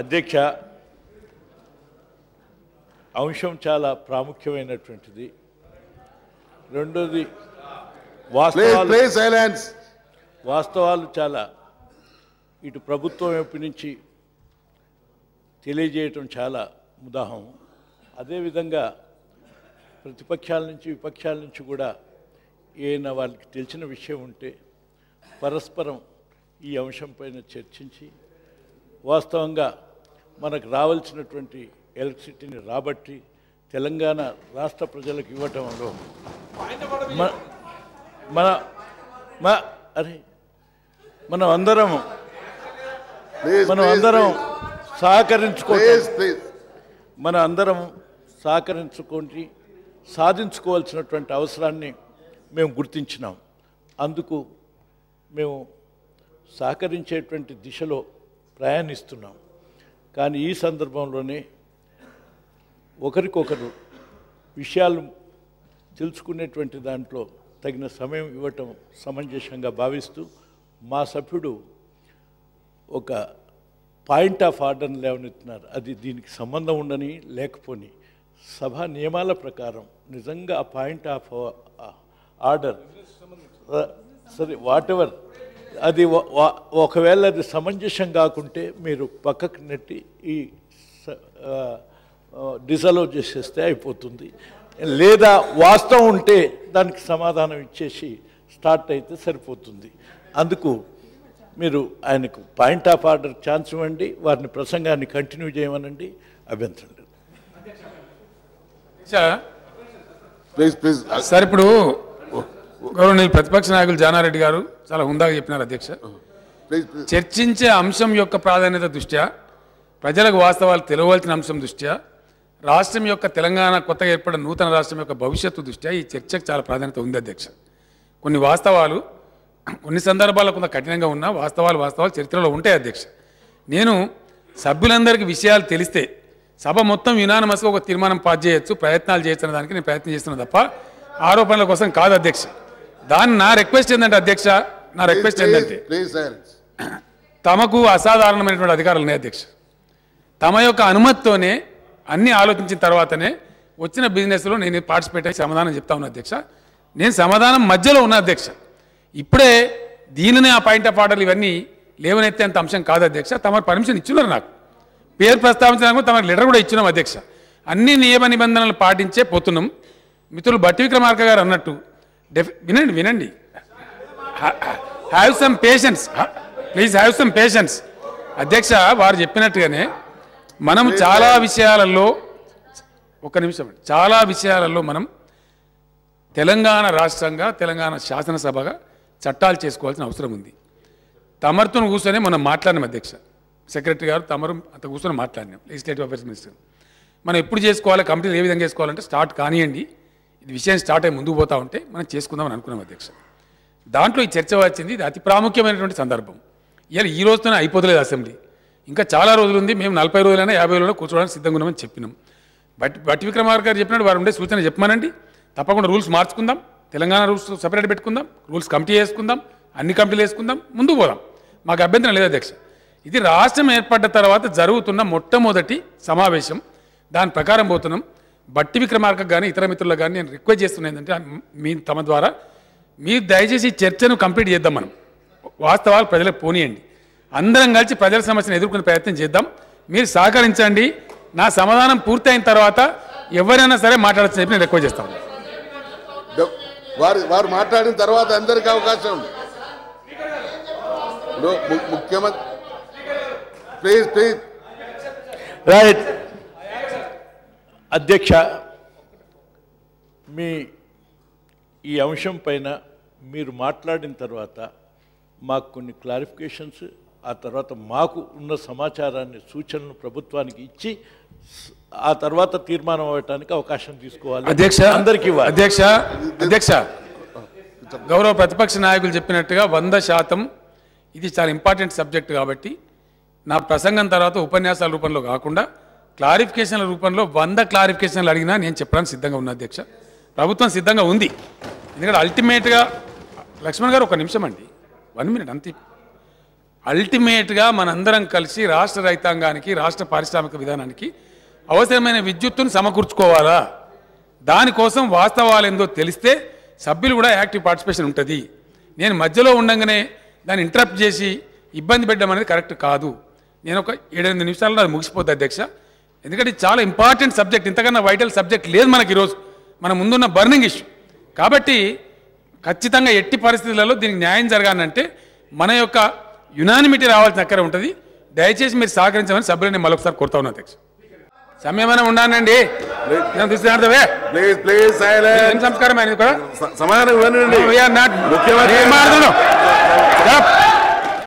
అధ్యక్ష, అంశం చాలా ప్రాముఖ్యమైనటువంటిది. రెండోది వాస్తవాలు చాలా ఇటు ప్రభుత్వం వైపు నుంచి తెలియజేయటం చాలా ముదాహం. అదేవిధంగా ప్రతిపక్షాల నుంచి విపక్షాల నుంచి కూడా ఏమైనా వాళ్ళకి తెలిసిన విషయం ఉంటే పరస్పరం ఈ అంశంపైన చర్చించి వాస్తవంగా మనకు రావాల్సినటువంటి ఎలక్ట్రిసిటీని రాబట్టి తెలంగాణ రాష్ట్ర ప్రజలకు ఇవ్వటంలో మనం అందరం సహకరించుకొని సాధించుకోవాల్సినటువంటి అవసరాన్ని మేము గుర్తించినాం. అందుకు మేము సహకరించేటువంటి దిశలో ప్రయాణిస్తున్నాం. కానీ ఈ సందర్భంలోనే ఒకరికొకరు విషయాలు తెలుసుకునేటువంటి దాంట్లో తగిన సమయం ఇవ్వటం సమంజసంగా భావిస్తూ మా సభ్యుడు ఒక పాయింట్ ఆఫ్ ఆర్డర్ని లేవనెత్తినారు. అది దీనికి సంబంధం ఉండని లేకపోని సభా నియమాల ప్రకారం నిజంగా ఆ పాయింట్ ఆఫ్ ఆర్డర్ సరే వాట్ ఎవర్ అది ఒకవేళ అది సమంజసం కాకుంటే మీరు పక్కకు నెట్టి ఈ డిసలో చేసేస్తే అయిపోతుంది. లేదా వాస్తవం ఉంటే దానికి సమాధానం ఇచ్చేసి స్టార్ట్ అయితే సరిపోతుంది. అందుకు మీరు ఆయనకు పాయింట్ ఆఫ్ ఆర్డర్ ఛాన్స్ ఇవ్వండి, వారిని ప్రసంగాన్ని కంటిన్యూ చేయమనండి. అభ్యంతరం లేదు సార్. ఇప్పుడు గౌరవనీయులు ప్రతిపక్ష నాయకులు జానారెడ్డి గారు చాలా హుందాగా చెప్పినారు అధ్యక్ష. చర్చించే అంశం యొక్క ప్రాధాన్యత దృష్ట్యా, ప్రజలకు వాస్తవాలు తెలియవలసిన అంశం దృష్ట్యా, రాష్ట్రం యొక్క తెలంగాణ కొత్తగా ఏర్పడిన నూతన రాష్ట్రం యొక్క భవిష్యత్తు దృష్ట్యా ఈ చర్చకు చాలా ప్రాధాన్యత ఉంది అధ్యక్ష. కొన్ని వాస్తవాలు కొన్ని సందర్భాల్లో కొంత కఠినంగా ఉన్నా వాస్తవాలు చరిత్రలో ఉంటాయి అధ్యక్ష. నేను సభ్యులందరికీ విషయాలు తెలిస్తే సభ మొత్తం యునానిమస్గా ఒక తీర్మానం పాస్ చేయొచ్చు, ప్రయత్నాలు చేయొచ్చు దానికి నేను ప్రయత్నం చేస్తున్నాను తప్ప ఆరోపణల కోసం కాదు అధ్యక్ష. నా రిక్వెస్ట్ ఏంటంటే అధ్యక్ష, నా రిక్వెస్ట్ ఏంటంటే తమకు అసాధారణమైనటువంటి అధికారాలు ఉన్నాయి అధ్యక్ష. తమ యొక్క అనుమతితోనే అన్నీ ఆలోచించిన తర్వాతనే వచ్చిన బిజినెస్లో నేను పార్టిసిపేట్ అయ్యి సమాధానం చెప్తా ఉన్నా అధ్యక్ష. నేను సమాధానం మధ్యలో ఉన్నా అధ్యక్ష. ఇప్పుడే దీనినే ఆ పాయింట్ ఆఫ్ ఆర్డర్లు ఇవన్నీ లేవనెత్తేంత అంశం కాదు అధ్యక్ష. తమ పర్మిషన్ ఇచ్చినారు, నాకు పేరు ప్రస్తావించడానికి తమకు లెటర్ కూడా ఇచ్చినాం అధ్యక్ష. అన్ని నియమ నిబంధనలు పాటించే పోతున్నాం. మిత్రులు బట్టి విక్రమార్క గారు అన్నట్టు వినండి have some patience, please have some patience అధ్యక్ష. వారు చెప్పినట్టుగానే మనం చాలా విషయాలలో చాలా విషయాలలో మనం తెలంగాణ రాష్ట్రంగా తెలంగాణ శాసనసభగా చట్టాలు చేసుకోవాల్సిన అవసరం ఉంది. తమరితో కూర్చొని మనం మాట్లాడినాం అధ్యక్ష. సెక్రటరీ గారు తమరు అంత కూర్చొని మాట్లాడినాం. లెజిస్లేటివ్ అఫైర్స్ మినిస్టర్ మనం ఎప్పుడు చేసుకోవాలి, కమిటీలు ఏ విధంగా చేసుకోవాలంటే స్టార్ట్ కానివ్వండి, ఇది విషయం స్టార్ట్ అయ్యి ముందుకు పోతా ఉంటే మనం చేసుకుందామని అనుకున్నాం అధ్యక్ష. దాంట్లో ఈ చర్చ వచ్చింది. ఇది అతి ప్రాముఖ్యమైనటువంటి సందర్భం. ఇలా ఈ రోజుతోనే అయిపోతలేదు అసెంబ్లీ, ఇంకా చాలా రోజులు ఉంది. మేము 40 రోజులైనా 50 రోజులైనా కూర్చోవడానికి సిద్ధంగా ఉన్నామని చెప్పినాం. బట్టి విక్రమార్క గారు చెప్పినట్టు వారు ఉండే సూచన చెప్పమనండి. తప్పకుండా రూల్స్ మార్చుకుందాం, తెలంగాణ రూల్స్ సపరేట్ పెట్టుకుందాం, రూల్స్ కమిటీ వేసుకుందాం, అన్ని కమిటీలు వేసుకుందాం, ముందుకు పోదాం. మాకు అభ్యంతరం లేదు అధ్యక్ష. ఇది రాష్ట్రం ఏర్పడ్డ తర్వాత జరుగుతున్న మొట్టమొదటి సమావేశం, దాని ప్రకారం పోతున్నాం. బట్టి విక్రమార్క కానీ ఇతర మిత్రులకు కానీ నేను రిక్వెస్ట్ చేస్తున్నా ఏంటంటే తమ ద్వారా మీరు దయచేసి చర్చను కంప్లీట్ చేద్దాం. మనం వాస్తవాలు ప్రజలకు పోనీయండి, అందరం కలిసి ప్రజల సమస్యను ఎదుర్కొనే ప్రయత్నం చేద్దాం. మీరు సహకరించండి. నా సమాధానం పూర్తయిన తర్వాత ఎవరైనా సరే మాట్లాడచ్చు చెప్పి నేను రిక్వెస్ట్ చేస్తాను. వారు మాట్లాడిన తర్వాత అందరికీ అవకాశం ఉంది. ముఖ్యమంత్రి ప్లీజ్ రైట్. అధ్యక్ష, ఈ అంశం పైన మీరు మాట్లాడిన తర్వాత మాకు కొన్ని క్లారిఫికేషన్స్, ఆ తర్వాత మాకు ఉన్న సమాచారాన్ని సూచనలు ప్రభుత్వానికి ఇచ్చి ఆ తర్వాత తీర్మానం అవ్వటానికి అవకాశం తీసుకోవాలి అధ్యక్ష. అందరికీ అధ్యక్ష గౌరవ ప్రతిపక్ష నాయకులు చెప్పినట్టుగా 100% ఇది చాలా ఇంపార్టెంట్ సబ్జెక్ట్ కాబట్టి నా ప్రసంగం తర్వాత ఉపన్యాసాల రూపంలో కాకుండా క్లారిఫికేషన్ల రూపంలో 100 క్లారిఫికేషన్లు అడిగినా నేను చెప్పడానికి సిద్ధంగా ఉన్నా అధ్యక్ష. ప్రభుత్వం సిద్ధంగా ఉంది. ఎందుకంటే అల్టిమేట్గా లక్ష్మణ్ గారు ఒక నిమిషం అండి, 1 minute అంతే. అల్టిమేట్గా మనందరం కలిసి రాష్ట్ర రైతాంగానికి రాష్ట్ర పారిశ్రామిక విధానానికి అవసరమైన విద్యుత్తును సమకూర్చుకోవాలా. దానికోసం వాస్తవాలు ఏందో తెలిస్తే సభ్యులు కూడా యాక్టివ్ పార్టిసిపేషన్ ఉంటుంది. నేను మధ్యలో ఉండగానే దాన్ని ఇంటరప్ట్ చేసి ఇబ్బంది పెట్టడం అనేది కరెక్ట్ కాదు. నేను ఒక 7-8 నిమిషాల్లో అది ముగిసిపోద్ది అధ్యక్ష. ఎందుకంటే ఇది చాలా ఇంపార్టెంట్ సబ్జెక్ట్, ఇంతకన్నా వైటల్ సబ్జెక్ట్ లేదు మనకి ఈరోజు, మన ముందున్న బర్నింగ్ ఇష్యూ. కాబట్టి ఖచ్చితంగా ఎట్టి పరిస్థితులలో దీనికి న్యాయం జరగాలంటే మన యొక్క యునానిమిటీ రావాల్సిన అక్కర ఉంటుంది. దయచేసి మీరు సహకరించమని సభ్యులని మరొకసారి కోరుతా ఉన్నాను అధ్యక్ష. సమయమైనా ఉండానండి. సంస్కారం సమాధానం